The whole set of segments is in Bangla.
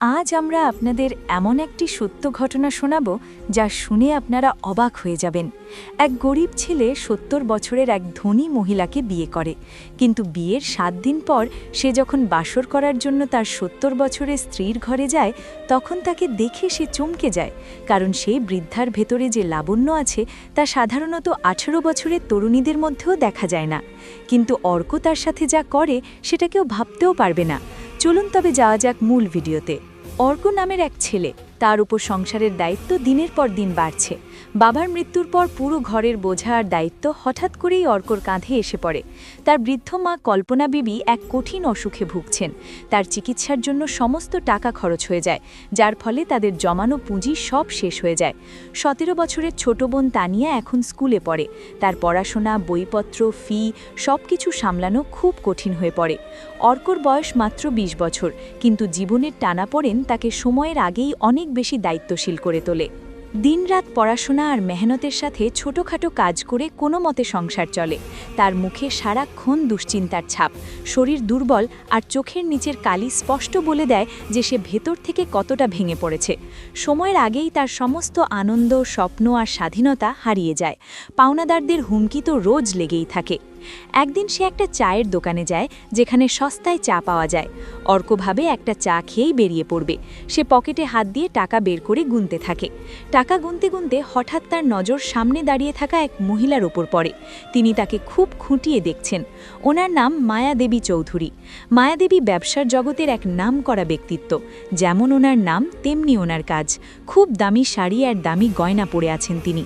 আজ আমরা আপনাদের এমন একটি সত্য ঘটনা শোনাব যা শুনে আপনারা অবাক হয়ে যাবেন। এক গরিব ছেলে ৭০ বছরের এক ধনী মহিলাকে বিয়ে করে, কিন্তু বিয়ের ৭ দিন পর সে যখন বাসর করার জন্য তার ৭০ বছরের স্ত্রীর ঘরে যায়, তখন তাকে দেখে সে চমকে যায়, কারণ সেই বৃদ্ধার ভেতরে যে লাবণ্য আছে তা সাধারণত ১৮ বছরের তরুণীদের মধ্যেও দেখা যায় না। কিন্তু অর্ক তার সাথে যা করে সেটা কেউ ভাবতেও পারবে না। চলুন তবে যাওয়া যাক মূল ভিডিওতে। অর্ক নামের এক ছেলে, তার উপর সংসারের দায়িত্ব দিনের পর দিন বাড়ছে। বাবার মৃত্যুর পর পুরো ঘরের বোঝা আর দায়িত্ব হঠাৎ করেই অর্কর কাঁধে এসে পড়ে। তার বৃদ্ধ মা কল্পনা বিবি এক কঠিন অসুখে ভুগছেন। তার চিকিৎসার জন্য সমস্ত টাকা খরচ হয়ে যায়, যার ফলে তাদের জমানো পুঁজি সব শেষ হয়ে যায়। ১৭ বছরের ছোট বোন তানিয়া এখন স্কুলে পড়ে। তার পড়াশোনা, বইপত্র, ফি সবকিছু সামলানো খুব কঠিন হয়ে পড়ে। অর্কর বয়স মাত্র ২০ বছর, কিন্তু জীবনের টানাপোড়েন তাকে সময়ের আগেই অনেক বেশি দায়িত্বশীল করে তোলে। দিনরাত পড়াশোনা আর মেহনতের সাথে ছোটখাটো কাজ করে কোনো মতে সংসার চলে। তার মুখে সারাক্ষণ দুশ্চিন্তার ছাপ, শরীর দুর্বল আর চোখের নিচের কালি স্পষ্ট বলে দেয় যে সে ভেতর থেকে কতটা ভেঙে পড়েছে। সময়ের আগেই তার সমস্ত আনন্দ, স্বপ্ন আর স্বাধীনতা হারিয়ে যায়। পাওনাদারদের হুমকি তো রোজ লেগেই থাকে। একদিন সে একটা চায়ের দোকানে যায়, যেখানে সস্তায় চা পাওয়া যায়। অর্ক ভাবে একটা চা খেয়েই বেরিয়ে পড়বে। সে পকেটে হাত দিয়ে টাকা বের করে গুনতে থাকে। টাকা গুনতে গুনতে হঠাৎ তার নজর সামনে দাঁড়িয়ে থাকা এক মহিলার ওপর পড়ে। তিনি তাকে খুব খুঁটিয়ে দেখছেন। ওনার নাম মায়াদেবী চৌধুরী। মায়াদেবী ব্যবসার জগতের এক নামকরা ব্যক্তিত্ব। যেমন ওনার নাম তেমনি ওনার কাজ। খুব দামি শাড়ি আর দামি গয়না পরে আছেন তিনি।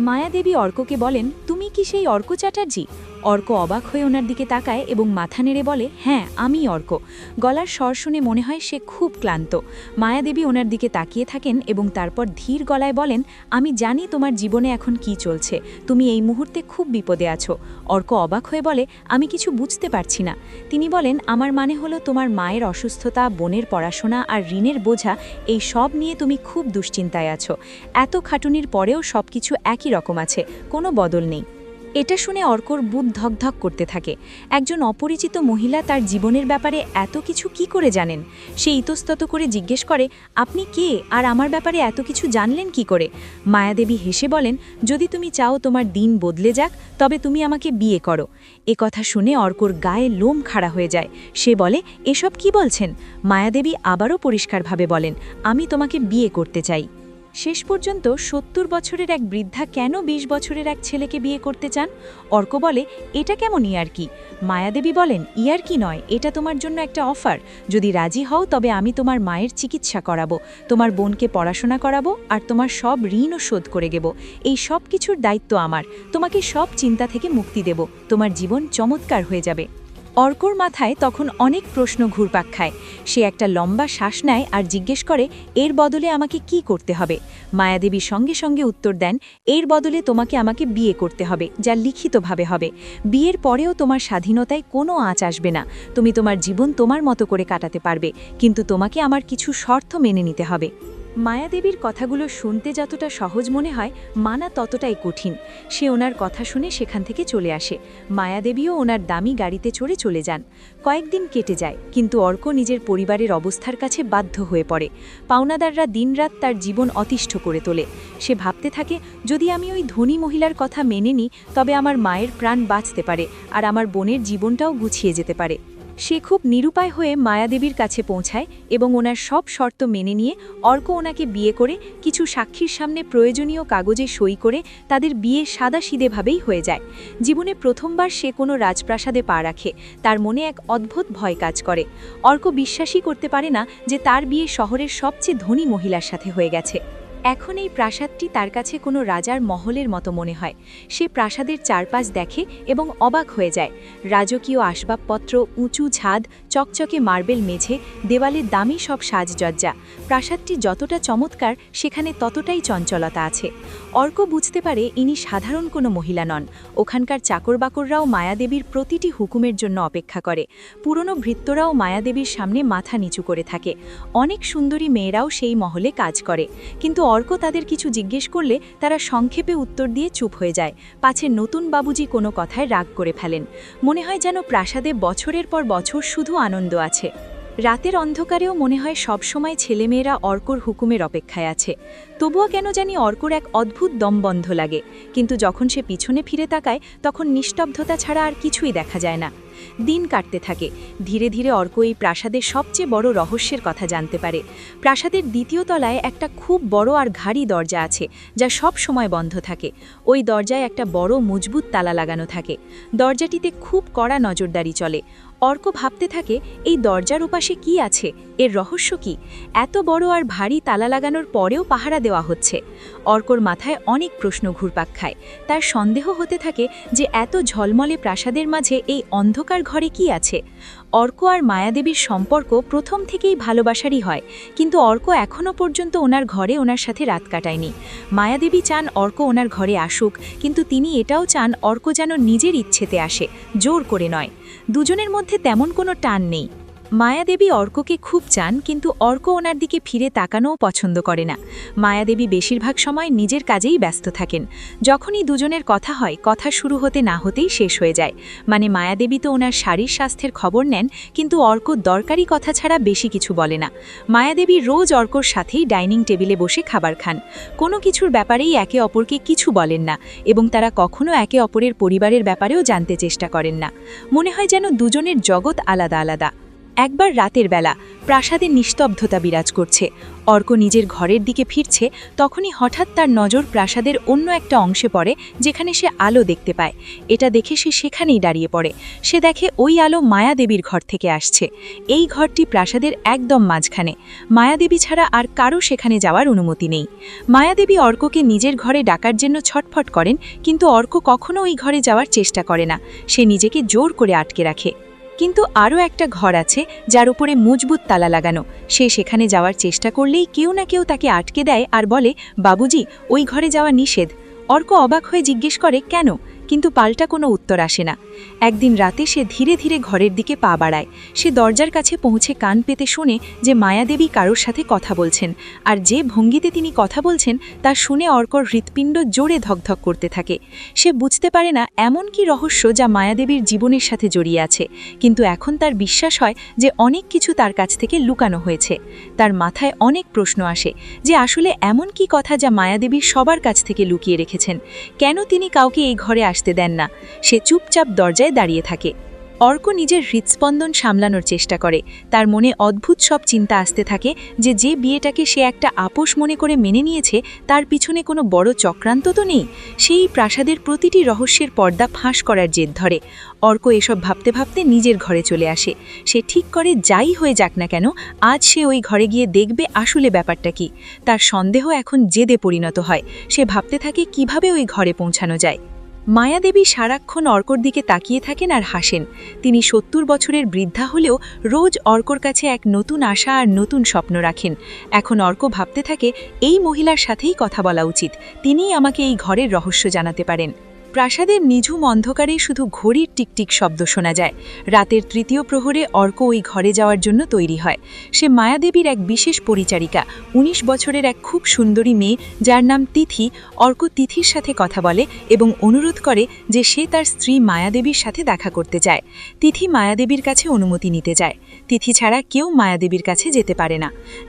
মায়াদেবী অর্ককে বলেন, তুমি কি সেই অর্ক চ্যাটার্জি? অর্ক অবাক হয়ে ওনার দিকে তাকায় এবং মাথা নেড়ে বলে, হ্যাঁ আমি অর্ক। গলার স্বর শুনে মনে হয় সে খুব ক্লান্ত। মায়াদেবী ওনার দিকে তাকিয়ে থাকেন এবং তারপর ধীর গলায় বলেন, আমি জানি তোমার জীবনে এখন কি চলছে, তুমি এই মুহূর্তে খুব বিপদে আছো। অর্ক অবাক হয়ে বলে, আমি কিছু বুঝতে পারছি না। তিনি বলেন, আমার মানে হলো তোমার মায়ের অসুস্থতা, বোনের পড়াশোনা আর ঋণের বোঝা, এই সব নিয়ে তুমি খুব দুশ্চিন্তায় আছো। এত খাটুনির পরেও সবকিছু একই রকম আছে, কোনো বদল নেই। এটা শুনে অর্কর বুক ধকধক করতে থাকে। একজন অপরিচিত মহিলা তার জীবনের ব্যাপারে এত কিছু কি করে জানেন? সে ইতস্তত করে জিজ্ঞেস করে, আপনি কে আর আমার ব্যাপারে এত কিছু জানলেন কি করে? মায়াদেবী হেসে বলেন, যদি তুমি চাও তোমার দিন বদলে যাক, তবে তুমি আমাকে বিয়ে করো। এ কথা শুনে অর্কর গায়ে লোম খাড়া হয়ে যায়। সে বলে, এসব কি বলছেন? মায়াদেবী আবারও পরিষ্কারভাবে বলেন, আমি তোমাকে বিয়ে করতে চাই। শেষ পর্যন্ত ৭০ বছরের এক বৃদ্ধা কেন ২০ বছরের এক ছেলেকে বিয়ে করতে চান? অর্ক বলে, এটা কেমন ইয়ার্কি? মায়াদেবী বলেন, ইয়ার্কি নয়, এটা তোমার জন্য একটা অফার। যদি রাজি হও তবে আমি তোমার মায়ের চিকিৎসা করাবো, তোমার বোনকে পড়াশোনা করাবো আর তোমার সব ঋণও শোধ করে দেব। এই সব কিছুর দায়িত্ব আমার। তোমাকে সব চিন্তা থেকে মুক্তি দেব। তোমার জীবন চমৎকার হয়ে যাবে। অর্কর মাথায় তখন অনেক প্রশ্ন ঘুরপাক খায়। সে একটা লম্বা শ্বাস নেয় আর জিজ্ঞেস করে, এর বদলে আমাকে কি করতে হবে? মায়াদেবী সঙ্গে সঙ্গে উত্তর দেন, এর বদলে তোমাকে আমাকে বিয়ে করতে হবে, যা লিখিতভাবে হবে। বিয়ের পরেও তোমার স্বাধীনতায় কোনো আঁচ আসবে না। তুমি তোমার জীবন তোমার মতো করে কাটাতে পারবে, কিন্তু তোমাকে আমার কিছু শর্ত মেনে নিতে হবে। মায়াদেবীর কথাগুলো শুনতে যতটা সহজ মনে হয়, মানা ততটাই কঠিন। সে ওনার কথা শুনে সেখান থেকে চলে আসে। মায়াদেবীও ওনার দামি গাড়িতে চড়ে চলে যান। কয়েকদিন কেটে যায়, কিন্তু অর্ক নিজের পরিবারের অবস্থার কাছে বাধ্য হয়ে পড়ে। পাওনাদাররা দিনরাত তার জীবন অতিষ্ঠ করে তোলে। সে ভাবতে থাকে, যদি আমি ওই ধনী মহিলার কথা মেনে নিই, তবে আমার মায়ের প্রাণ বাঁচতে পারে আর আমার বোনের জীবনটাও গুছিয়ে যেতে পারে। সে খুব নিরুপায় হয়ে মায়াদেবীর কাছে পৌঁছায় এবং ওনার সব শর্ত মেনে নিয়ে অর্ক ওনাকে বিয়ে করে কিছু সাক্ষীর সামনে প্রয়োজনীয় কাগজে সই করে তাদের বিয়ে সাদাসিধেভাবেই হয়ে যায়। জীবনে প্রথমবার সে কোনো রাজপ্রাসাদে পা রাখে। তার মনে এক অদ্ভুত ভয় কাজ করে। অর্ক বিশ্বাসই করতে পারে না যে তার বিয়ে শহরের সবচেয়ে ধনী মহিলার সাথে হয়ে গেছে। এখন এই প্রাসাদটি তার কাছে কোনো রাজার মহলের মতো মনে হয়। সে প্রাসাদের চারপাশ দেখে এবং অবাক হয়ে যায়। রাজকীয় আসবাবপত্র, উঁচু ছাদ, চকচকে মার্বেল মেঝে, দেওয়ালে দামি সব সাজসজ্জা। প্রাসাদটি যতটা চমৎকার, সেখানে ততটাই চঞ্চলতা আছে। অর্ক বুঝতে পারে ইনি সাধারণ কোনো মহিলা নন। ওখানকার চাকরবাকররাও মায়াদেবীর প্রতিটি হুকুমের জন্য অপেক্ষা করে। পুরনো ভৃত্যরাও মায়াদেবীর সামনে মাথা নিচু করে থাকে। অনেক সুন্দরী মেয়েরাও সেই মহলে কাজ করে, কিন্তু অর্ক তাদের কিছু জিজ্ঞেস করলে তারা সংক্ষেপে উত্তর দিয়ে চুপ হয়ে যায়, পাছে নতুন বাবুজি কোনো কথায় রাগ করে ফেলেন। মনে হয় যেন প্রাসাদে বছরের পর বছর শুধু আনন্দ আছে। রাতের অন্ধকারেও মনে হয় সবসময় ছেলেমেয়েরা অর্কর হুকুমের অপেক্ষায় আছে। তবুও কেন জানি অর্কর এক অদ্ভুত দমবন্ধ লাগে, কিন্তু যখন সে পিছনে ফিরে তাকায় তখন নিস্তব্ধতা ছাড়া আর কিছুই দেখা যায় না। দিন কাটতে থাকে। ধীরে ধীরে অর্ক এই প্রাসাদের সবচেয়ে বড় রহস্যের কথা জানতে পারে। প্রাসাদের দ্বিতীয় তলায় একটা খুব বড় আর ভারী দরজা আছে, যা সব সময় বন্ধ থাকে। ওই দরজায় একটা বড় মজবুত তালা লাগানো থাকে। দরজাটিতে খুব কড়া নজরদারি চলে। অর্ক ভাবতে থাকে, এই দরজার ওপাশে কি আছে, এর রহস্য কি? এত বড় আর ভারী তালা লাগানোর পরেও পাহারা দেওয়া হচ্ছে। অর্কর মাথায় অনেক প্রশ্ন ঘুরপাক খায়। তার সন্দেহ হতে থাকে যে এত ঝলমলে প্রাসাদের মাঝে এই অন্ধকার ঘরে কি আছে। অর্ক আর মায়াদেবীর সম্পর্ক প্রথম থেকেই ভালোবাসারই হয়, কিন্তু অর্ক এখনও পর্যন্ত ওনার ঘরে ওনার সাথে রাত কাটায়নি। মায়াদেবী চান অর্ক ওনার ঘরে আসুক, কিন্তু তিনি এটাও চান অর্ক যেন নিজের ইচ্ছেতে আসে, জোর করে নয়। দুজনের মধ্যে তেমন কোনো টান নেই। মায়াদেবী অর্ককে খুব চান, কিন্তু অর্ক ওনার দিকে ফিরে তাকানোও পছন্দ করে না। মায়াদেবী বেশিরভাগ সময় নিজের কাজেই ব্যস্ত থাকেন। যখনই দুজনের কথা হয়, কথা শুরু হতে না হতেই শেষ হয়ে যায়। মানে মায়াদেবী তো ওনার শারীর স্বাস্থ্যের খবর নেন, কিন্তু অর্ক দরকারি কথা ছাড়া বেশি কিছু বলে না। মায়াদেবী রোজ অর্কর সাথেই ডাইনিং টেবিলে বসে খাবার খান। কোনো কিছুর ব্যাপারেই একে অপরকে কিছু বলেন না, এবং তারা কখনো একে অপরের পরিবারের ব্যাপারেও জানতে চেষ্টা করেন না। মনে হয় যেন দুজনের জগৎ আলাদা আলাদা। একবার রাতের বেলা প্রাসাদে নিস্তব্ধতা বিরাজ করছে। অর্ক নিজের ঘরের দিকে ফিরছে, তখনই হঠাৎ তার নজর প্রাসাদের অন্য একটা অংশে পড়ে, যেখানে সে আলো দেখতে পায়। এটা দেখে সে সেখানেই দাঁড়িয়ে পড়ে। সে দেখে ওই আলো মায়াদেবীর ঘর থেকে আসছে। এই ঘরটি প্রাসাদের একদম মাঝখানে। মায়াদেবী ছাড়া আর কারো সেখানে যাওয়ার অনুমতি নেই। মায়াদেবী অর্ককে নিজের ঘরে ডাকার জন্য ছটফট করেন, কিন্তু অর্ক কখনো ওই ঘরে যাওয়ার চেষ্টা করে না। সে নিজেকে জোর করে আটকে রাখে। কিন্তু আরও একটা ঘর আছে, যার উপরে মজবুত তালা লাগানো। সে সেখানে যাওয়ার চেষ্টা করলেই কেউ না কেউ তাকে আটকে দেয় আর বলে, বাবুজি, ওই ঘরে যাওয়া নিষেধ। অর্ক অবাক হয়ে জিজ্ঞেস করে, কেন? কিন্তু পাল্টা কোনো উত্তর আসে না। একদিন রাতে সে ধীরে ধীরে ঘরের দিকে পা বাড়ায়। সে দরজার কাছে পৌঁছে কান পেতে শোনে যে মায়াদেবী কারোর সাথে কথা বলছেন, আর যে ভঙ্গিতে তিনি কথা বলছেন তা শুনে অর্কর হৃৎপিণ্ড জোরে ধকধক করতে থাকে। সে বুঝতে পারে না এমন কি রহস্য যা মায়াদেবীর জীবনের সাথে জড়িয়ে আছে, কিন্তু এখন তার বিশ্বাস হয় যে অনেক কিছু তার কাছ থেকে লুকানো হয়েছে। তার মাথায় অনেক প্রশ্ন আসে যে আসলে এমন কি কথা যা মায়াদেবী সবার কাছ থেকে লুকিয়ে রেখেছেন। কেন তিনি কাউকে এই ঘরে আসতে দেন না? সে চুপচাপ দরজায় দাঁড়িয়ে থাকে। অর্ক নিজের হৃৎস্পন্দন সামলানোর চেষ্টা করে। তার মনে অদ্ভুত সব চিন্তা আসতে থাকে যে বিয়েটাকে সে একটা আপোষ মনে করে মেনে নিয়েছে, তার পিছনে কোনো বড় চক্রান্ত তো নেই। সেই প্রাসাদের প্রতিটি রহস্যের পর্দা ফাঁস করার জেদ ধরে। অর্ক এসব ভাবতে ভাবতে নিজের ঘরে চলে আসে। সে ঠিক করে যাই হয়ে যাক না কেন, আজ সে ওই ঘরে গিয়ে দেখবে আসলে ব্যাপারটা কি। তার সন্দেহ এখন জেদে পরিণত হয়। সে ভাবতে থাকে কিভাবে ওই ঘরে পৌঁছানো যায়। মায়াদেবী সারাক্ষণ অর্কর দিকে তাকিয়ে থাকেন আর হাসেন। তিনি ৭০ বছরের বৃদ্ধা হলেও রোজ অর্কর কাছে এক নতুন আশা আর নতুন স্বপ্ন রাখেন। এখন অর্ক ভাবতে থাকে, এই মহিলার সাথেই কথা বলা উচিত। তিনিই আমাকে এই ঘরের রহস্য জানাতে পারেন। প্রাসাদের নিঝুম অন্ধকারে শুধু ঘড়ির টিকটিক শব্দ শোনা যায়। রাতের তৃতীয় প্রহরে অর্ক ওই ঘরে যাওয়ার জন্য তৈরি হয়। সে মায়াদেবীর এক বিশেষ পরিচারিকা, ১৯ বছরের এক খুব সুন্দরী মেয়ে, যার নাম তিথি। অর্ক তিথির সাথে কথা বলে এবং অনুরোধ করে যে সে তার স্ত্রী মায়াদেবীর সাথে দেখা করতে চায়। তিথি মায়াদেবীর কাছে অনুমতি নিতে যায়। তিথি ছাড়া কেউ মায়াদেবীর কাছে যেতে পারে না।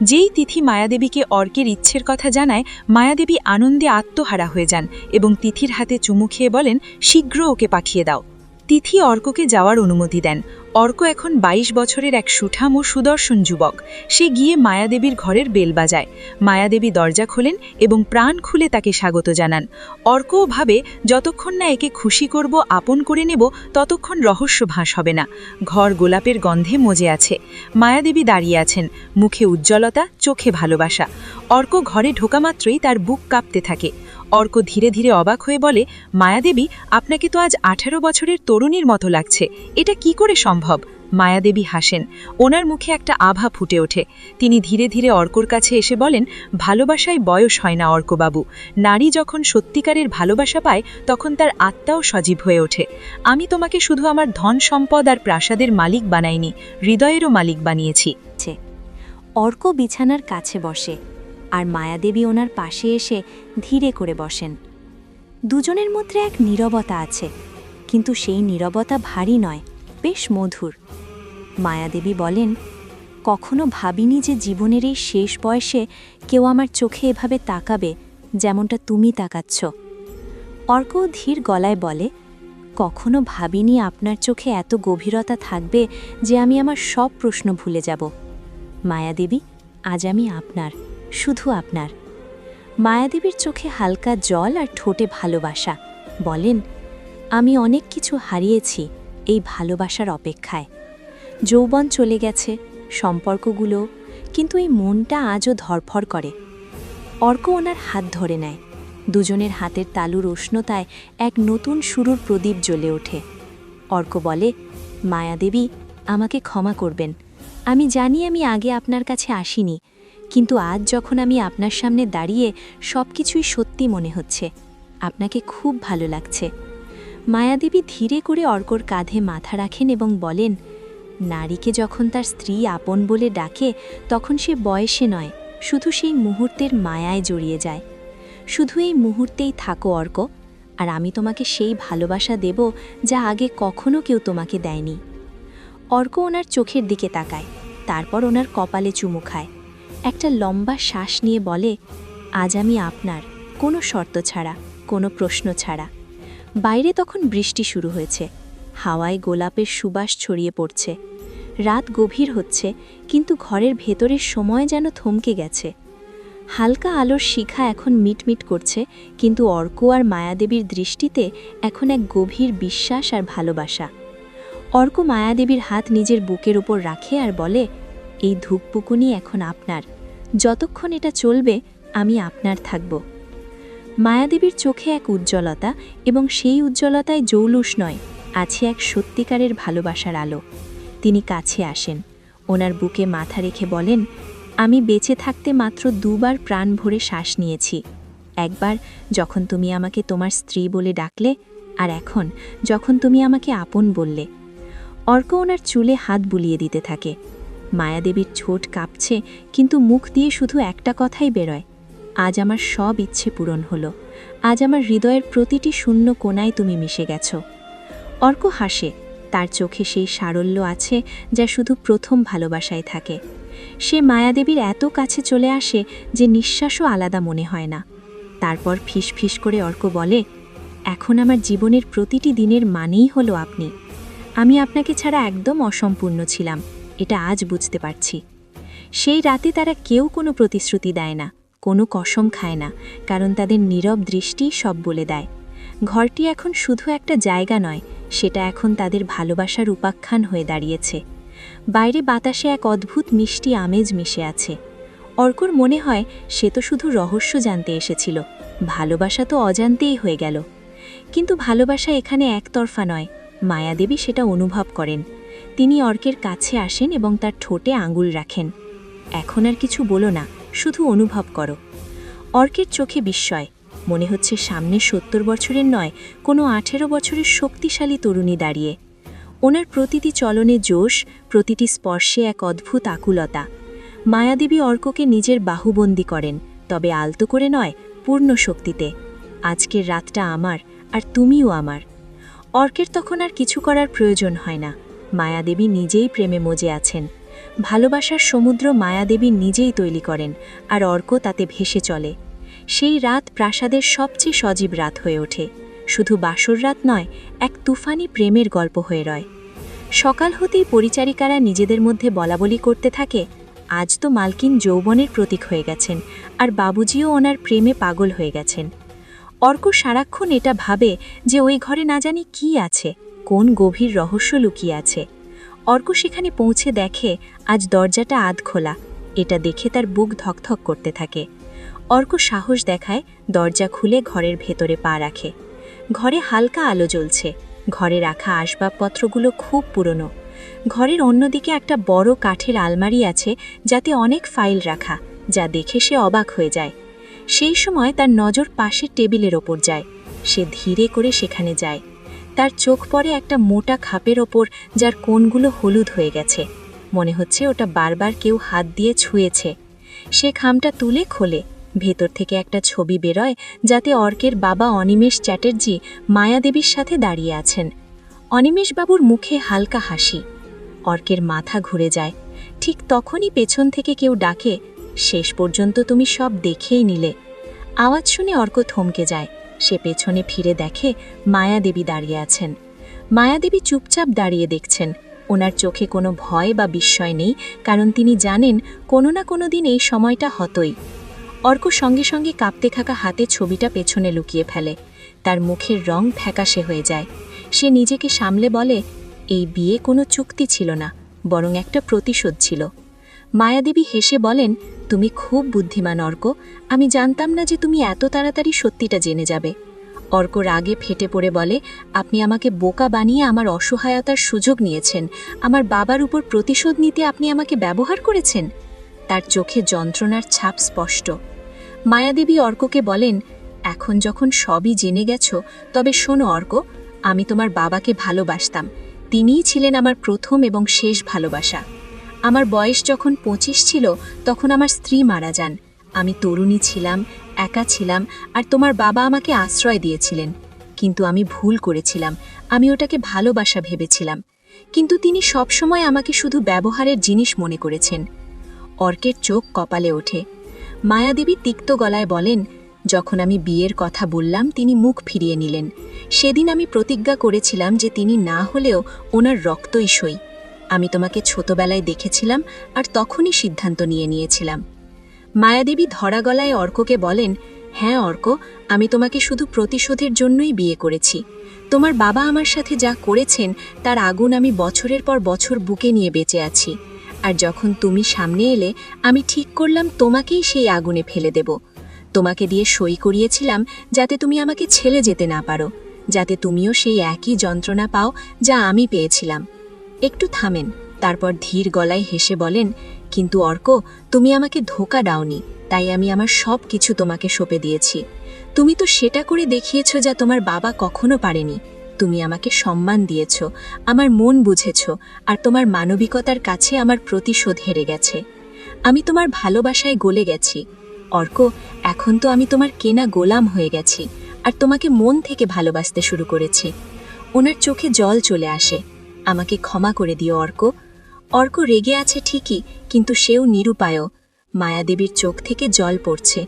যেই তিথি মায়াদেবীকে অর্কের ইচ্ছের কথা জানায়, মায়াদেবী আনন্দে আত্মহারা হয়ে যান এবং তিথির হাতে চুমু খেয়ে বলেন, শীঘ্র ওকে পাঠিয়ে দাও। তিথি অর্ককে যাওয়ার অনুমতি দেন। অর্ক এখন ২২ বছরের এক সুঠাম ও সুদর্শন যুবক। সে গিয়ে মায়াদেবীর ঘরের বেল বাজায়। মায়াদেবী দরজা খোলেন এবং প্রাণ খুলে তাকে স্বাগত জানান। অর্কও ভাবে, যতক্ষণ না একে খুশি করব, আপন করে নেব, ততক্ষণ রহস্য ভাস হবে না। ঘর গোলাপের গন্ধে মজে আছে। মায়াদেবী দাঁড়িয়ে আছেন, মুখে উজ্জ্বলতা, চোখে ভালোবাসা। অর্ক ঘরে ঢোকা মাত্রই তার বুক কাঁপতে থাকে। অর্ক ধীরে ধীরে অবাক হয়ে বলে, মায়াদেবী, আপনাকে তো আজ ১৮ বছরের তরুণীর মতো লাগছে। এটা কি করে সম্ভব? মায়াদেবী হাসেন। ওনার মুখে একটা আভা ফুটে ওঠে। তিনি ধীরে ধীরে অর্কর কাছে এসে বলেন, ভালোবাসায় বয়স হয় না অর্কবাবু। নারী যখন সত্যিকারের ভালোবাসা পায়, তখন তার আত্মাও সজীব হয়ে ওঠে। আমি তোমাকে শুধু আমার ধন সম্পদ আর প্রাসাদের মালিক বানাইনি, হৃদয়েরও মালিক বানিয়েছি। অর্ক বিছানার কাছে বসে, আর মায়াদেবী ওনার পাশে এসে ধীরে করে বসেন। দুজনের মধ্যে এক নীরবতা আছে, কিন্তু সেই নীরবতা ভারী নয়, বেশ মধুর। মায়াদেবী বলেন, কখনো ভাবিনি যে জীবনের এই শেষ বয়সে কেউ আমার চোখে এভাবে তাকাবে, যেমনটা তুমি তাকাচ্ছ। অর্ক ধীর গলায় বলে, কখনো ভাবিনি আপনার চোখে এত গভীরতা থাকবে যে আমি আমার সব প্রশ্ন ভুলে যাব। মায়াদেবী, আজ আমি আপনার, শুধু আপনার। মায়াদেবীর চোখে হালকা জল আর ঠোঁটে ভালোবাসা। বলেন, আমি অনেক কিছু হারিয়েছি এই ভালোবাসার অপেক্ষায়। যৌবন চলে গেছে, সম্পর্কগুলো, কিন্তু এই মনটা আজও ধরফর করে। অর্ক ওনার হাত ধরে নেয়। দুজনের হাতের তালুর উষ্ণতায় এক নতুন শুরুর প্রদীপ জ্বলে ওঠে। অর্ক বলে, মায়াদেবী, আমাকে ক্ষমা করবেন। আমি জানি আমি আগে আপনার কাছে আসিনি, কিন্তু আজ যখন আমি আপনার সামনে দাঁড়িয়ে সব কিছুই সত্যি মনে হচ্ছে। আপনাকে খুব ভালো লাগছে। মায়াদেবী ধীরে করে অর্কর কাঁধে মাথা রাখেন এবং বলেন, নারীকে যখন তার স্ত্রী আপন বলে ডাকে, তখন সে বয়সে নয়, শুধু সেই মুহূর্তের মায়ায় জড়িয়ে যায়। শুধু এই মুহূর্তেই থাকো অর্ক, আর আমি তোমাকে সেই ভালোবাসা দেব যা আগে কখনো কেউ তোমাকে দেয়নি। অর্ক ওনার চোখের দিকে তাকায়, তারপর ওনার কপালে চুমু খায়। একটা লম্বা শ্বাস নিয়ে বলে, আজ আমি আপনার, কোনো শর্ত ছাড়া, কোনো প্রশ্ন ছাড়া। বাইরে তখন বৃষ্টি শুরু হয়েছে। হাওয়ায় গোলাপের সুবাস ছড়িয়ে পড়ছে। রাত গভীর হচ্ছে, কিন্তু ঘরের ভেতরের সময় যেন থমকে গেছে। হালকা আলোর শিখা এখন মিটমিট করছে, কিন্তু অর্ক আর মায়াদেবীর দৃষ্টিতে এখন এক গভীর বিশ্বাস আর ভালোবাসা। অর্ক মায়াদেবীর হাত নিজের বুকের উপর রাখে আর বলে, এই ধূপপুকুনি এখন আপনার। যতক্ষণ এটা চলবে, আমি আপনার থাকব। মায়াদেবীর চোখে এক উজ্জ্বলতা, এবং সেই উজ্জ্বলতায় জৌলুস নয়, আছে এক সত্যিকারের ভালোবাসার আলো। তিনি কাছে আসেন, ওনার বুকে মাথা রেখে বলেন, আমি বেঁচে থাকতে মাত্র দুবার প্রাণ ভরে শ্বাস নিয়েছি। একবার যখন তুমি আমাকে তোমার স্ত্রী বলে ডাকলে, আর এখন যখন তুমি আমাকে আপন বললে। অর্ক ওনার চুলে হাত বুলিয়ে দিতে থাকে। মায়াদেবীর ঠোঁট কাঁপছে, কিন্তু মুখ দিয়ে শুধু একটা কথাই বেরোয়, আজ আমার সব ইচ্ছে পূরণ হলো। আজ আমার হৃদয়ের প্রতিটি শূন্য কোণায় তুমি মিশে গেছ। অর্ক হাসে, তার চোখে সেই সারল্য আছে যা শুধু প্রথম ভালোবাসায় থাকে। সে মায়াদেবীর এত কাছে চলে আসে যে নিঃশ্বাসও আলাদা মনে হয় না। তারপর ফিস ফিস করে অর্ক বলে, এখন আমার জীবনের প্রতিটি দিনের মানেই হলো আপনি। আমি আপনাকে ছাড়া একদম অসম্পূর্ণ ছিলাম, এটা আজ বুঝতে পারছি। সেই রাতে তারা কেউ কোনো প্রতিশ্রুতি দেয় না, কোনো কসম খায় না, কারণ তাদের নীরব দৃষ্টি সব বলে দেয়। ঘরটি এখন শুধু একটা জায়গা নয়, সেটা এখন তাদের ভালোবাসার উপাখ্যান হয়ে দাঁড়িয়েছে। বাইরে বাতাসে এক অদ্ভুত মিষ্টি আমেজ মিশে আছে। অর্কর মনে হয় সে তো শুধু রহস্য জানতে এসেছিল, ভালোবাসা তো অজান্তেই হয়ে গেল। কিন্তু ভালোবাসা এখানে একতরফা নয়, মায়াদেবী সেটা অনুভব করেন। তিনি অর্কের কাছে আসেন এবং তার ঠোঁটে আঙুল রাখেন। এখন আর কিছু বলো না, শুধু অনুভব করো। অর্কের চোখে বিস্ময়, মনে হচ্ছে সামনে ৭০ বছরের নয়, কোনো ১৮ বছরের শক্তিশালী তরুণী দাঁড়িয়ে। ওনার প্রতিটি চলনে জোশ, প্রতিটি স্পর্শে এক অদ্ভুত আকুলতা। মায়াদেবী অর্ককে নিজের বাহুবন্দী করেন, তবে আলতো করে নয়, পূর্ণ শক্তিতে। আজকের রাতটা আমার, আর তুমিও আমার। অর্কের তখন আর কিছু করার প্রয়োজন হয় না, মায়াদেবী নিজেই প্রেমে মজে আছেন। ভালোবাসার সমুদ্র মায়াদেবী নিজেই তৈরি করেন, আর অর্ক তাতে ভেসে চলে। সেই রাত প্রাসাদের সবচেয়ে সজীব রাত হয়ে ওঠে। শুধু বাসর রাত নয়, এক তুফানি প্রেমের গল্প হয়ে রয়। সকাল হতেই পরিচারিকারা নিজেদের মধ্যে বলাবলি করতে থাকে, আজ তো মালকিন যৌবনের প্রতীক হয়ে গেছেন, আর বাবুজিও ওনার প্রেমে পাগল হয়ে গেছেন। অর্ক সারাক্ষণ এটা ভাবে যে ওই ঘরে না জানি কী আছে, কোন গভীর রহস্য লুকিয়ে আছে। অর্ক সেখানে পৌঁছে দেখে আজ দরজাটা আধ খোলা। এটা দেখে তার বুক ধকধক করতে থাকে। অর্ক সাহস দেখায়, দরজা খুলে ঘরের ভেতরে পা রাখে। ঘরে হালকা আলো জ্বলছে। ঘরে রাখা আসবাবপত্রগুলো খুব পুরনো। ঘরের অন্যদিকে একটা বড় কাঠের আলমারি আছে, যাতে অনেক ফাইল রাখা, যা দেখে সে অবাক হয়ে যায়। সেই সময় তার নজর পাশের টেবিলের ওপর যায়। সে ধীরে করে সেখানে যায়। তার চোখ পড়ে একটা মোটা খাপের ওপর, যার কোণগুলো হলুদ হয়ে গেছে। মনে হচ্ছে ওটা বারবার কেউ হাত দিয়ে ছুঁয়েছে। সে খামটা তুলে খোলে। ভেতর থেকে একটা ছবি বেরোয়, যাতে অর্কের বাবা অনিমেষ চ্যাটার্জি মায়াদেবীর সাথে দাঁড়িয়ে আছেন। অনিমেষবাবুর মুখে হালকা হাসি। অর্কের মাথা ঘুরে যায়, ঠিক তখনই পেছন থেকে কেউ ডাকে, শেষ পর্যন্ত তুমি সব দেখেই নিলে। আওয়াজ শুনে অর্ক থমকে যায়। সে পেছনে ফিরে দেখে মায়াদেবী দাঁড়িয়ে আছেন। মায়াদেবী চুপচাপ দাঁড়িয়ে দেখছেন। ওনার চোখে কোনো ভয় বা বিস্ময় নেই, কারণ তিনি জানেন কোনো না কোনো দিন এই সময়টা হতই। অর্ক সঙ্গে সঙ্গে কাঁপতে থাকা হাতে ছবিটা পেছনে লুকিয়ে ফেলে। তার মুখের রং ফ্যাকাশে হয়ে যায়। সে নিজেকে সামলে বলে, এই বিয়ে কোনো চুক্তি ছিল না, বরং একটা প্রতিশোধ ছিল। মায়াদেবী হেসে বলেন, তুমি খুব বুদ্ধিমান অর্ক। আমি জানতাম না যে তুমি এত তাড়াতাড়ি সত্যিটা জেনে যাবে। অর্ক রাগে ফেটে পড়ে বলে, আপনি আমাকে বোকা বানিয়ে আমার অসহায়তার সুযোগ নিয়েছেন। আমার বাবার উপর প্রতিশোধ নিতে আপনি আমাকে ব্যবহার করেছেন। তার চোখে যন্ত্রণার ছাপ স্পষ্ট। মায়াদেবী অর্ককে বলেন, এখন যখন সবই জেনে গেছ, তবে শোনো অর্ক, আমি তোমার বাবাকে ভালোবাসতাম। তিনিই ছিলেন আমার প্রথম এবং শেষ ভালোবাসা। আমার বয়স যখন 25 ছিল, তখন আমার স্ত্রী মারা যান। আমি তরুণী ছিলাম, একা ছিলাম, আর তোমার বাবা আমাকে আশ্রয় দিয়েছিলেন। কিন্তু আমি ভুল করেছিলাম। আমি ওটাকে ভালোবাসা ভেবেছিলাম। কিন্তু তিনি সবসময় আমাকে শুধু ব্যবহারের জিনিস মনে করেছেন। অর্কের চোখ কপালে ওঠে। মায়াদেবী তিক্ত গলায় বলেন, যখন আমি বিয়ের কথা বললাম, তিনি মুখ ফিরিয়ে নিলেন। সেদিন আমি প্রতিজ্ঞা করেছিলাম যে তিনি না হলেও ওনার রক্তই সই। আমি তোমাকে ছোটবেলায় দেখেছিলাম আর তখনই সিদ্ধান্ত নিয়েছিলাম। মায়াদেবী ধরা গলায় অর্ককে বলেন, হ্যাঁ অর্ক, আমি তোমাকে শুধু প্রতিশোধের জন্যই বিয়ে করেছি। তোমার বাবা আমার সাথে যা করেছেন তার আগুন আমি বছরের পর বছর বুকে নিয়ে বেঁচে আছি। আর যখন তুমি সামনে এলে, আমি ঠিক করলাম তোমাকেই সেই আগুনে ফেলে দেব। তোমাকে দিয়ে সই করিয়েছিলাম যাতে তুমি আমাকে ছেড়ে যেতে না পারো, যাতে তুমিও সেই একই যন্ত্রণা পাও যা আমি পেয়েছিলাম। একটু থামেন, তারপর ধীর গলায় হেসে বলেন, কিন্তু অর্ক, তুমি আমাকে ধোঁকা দাওনি, তাই আমি আমার সব কিছু তোমাকে সঁপে দিয়েছি। তুমি তো সেটা করে দেখিয়েছ যা তোমার বাবা কখনো পারেনি। তুমি আমাকে সম্মান দিয়েছ, আমার মন বুঝেছ, আর তোমার মানবিকতার কাছে আমার প্রতিশোধ হেরে গেছে। আমি তোমার ভালোবাসায় গলে গেছি অর্ক। এখন তো আমি তোমার কেনা গোলাম হয়ে গেছি, আর তোমাকে মন থেকে ভালোবাসতে শুরু করেছি। ওনার চোখে জল চলে আসে। আমাকে ক্ষমা করে দিও অর্ক। অর্ক রেগে আছে ঠিকই, কিন্তু সেও নিরুপায়। মায়াদেবীর চোখ থেকে জল পড়ছে।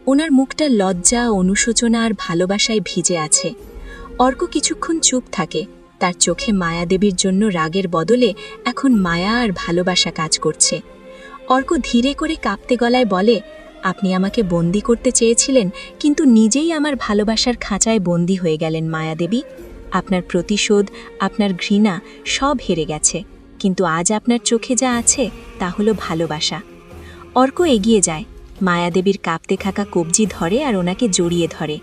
ওনার মুখটা লজ্জা, অনুশোচনা আর ভালোবাসায় ভিজে আছে। অর্ক কিছুক্ষণ চুপ থাকে। তার চোখে মায়াদেবীর জন্য রাগের বদলে এখন মায়া আর ভালোবাসা কাজ করছে। অর্ক ধীরে করে কাঁপতে গলায় বলে, আপনি আমাকে বন্দি করতে চেয়েছিলেন, কিন্তু নিজেই আমার ভালোবাসার খাঁচায় বন্দি হয়ে গেলেন মায়াদেবী। আপনার প্রতিশোধ, আপনার ঘৃণা সব হেরে গেছে, কিন্তু আজ আপনার চোখে যা আছে তা হলো ভালোবাসা। অর্ক এগিয়ে যায়, মায়াদেবীর কাঁপতে থাকা কবজি ধরে আর ওনাকে জড়িয়ে ধরে।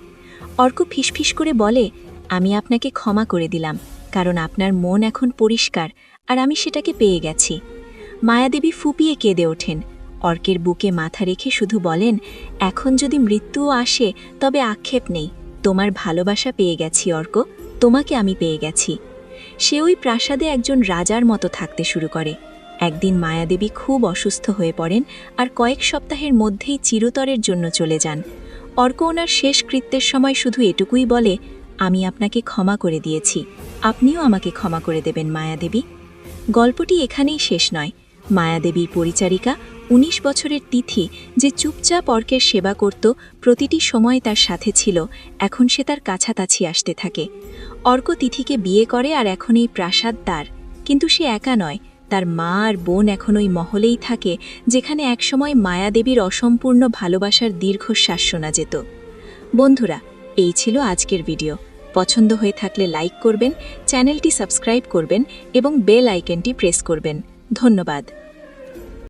অর্ক ফিসফিস করে বলে, আমি আপনাকে ক্ষমা করে দিলাম, কারণ আপনার মন এখন পরিষ্কার আর আমি সেটাকে পেয়ে গেছি। মায়াদেবী ফুপিয়ে কেঁদে ওঠেন। অর্কের বুকে মাথা রেখে শুধু বলেন, এখন যদি মৃত্যুও আসে তবে আক্ষেপ নেই, তোমার ভালোবাসা পেয়ে গেছি অর্ক, তোমাকে আমি পেয়ে গেছি। সে ওই প্রাসাদে একজন রাজার মতো থাকতে শুরু করে। একদিন মায়াদেবী খুব অসুস্থ হয়ে পড়েন আর কয়েক সপ্তাহের মধ্যেই চিরতরের জন্য চলে যান। অর্ক ওনার শেষ কৃত্যের সময় শুধু এটুকুই বলে, আমি আপনাকে ক্ষমা করে দিয়েছি, আপনিও আমাকে ক্ষমা করে দেবেন মায়াদেবী। গল্পটি এখানেই শেষ নয়। মায়াদেবীর পরিচারিকা 19 বছরের তিথি, যে চুপচাপ অর্কের সেবা করত, প্রতিটি সময় তার সাথে ছিল, এখন সে তার কাছাকাছি আসতে থাকে। অর্ক তিথিকে বিয়ে করে আর এখন এই প্রাসাদ তার। কিন্তু সে একা নয়, তার মা আর বোন এখন ওই মহলেই থাকে যেখানে একসময় মায়াদেবীর অসম্পূর্ণ ভালোবাসার দীর্ঘশ্বাস শোনা যেত। বন্ধুরা, এই ছিল আজকের ভিডিও। পছন্দ হয়ে থাকলে লাইক করবেন, চ্যানেলটি সাবস্ক্রাইব করবেন এবং বেল আইকনটি প্রেস করবেন। ধন্যবাদ।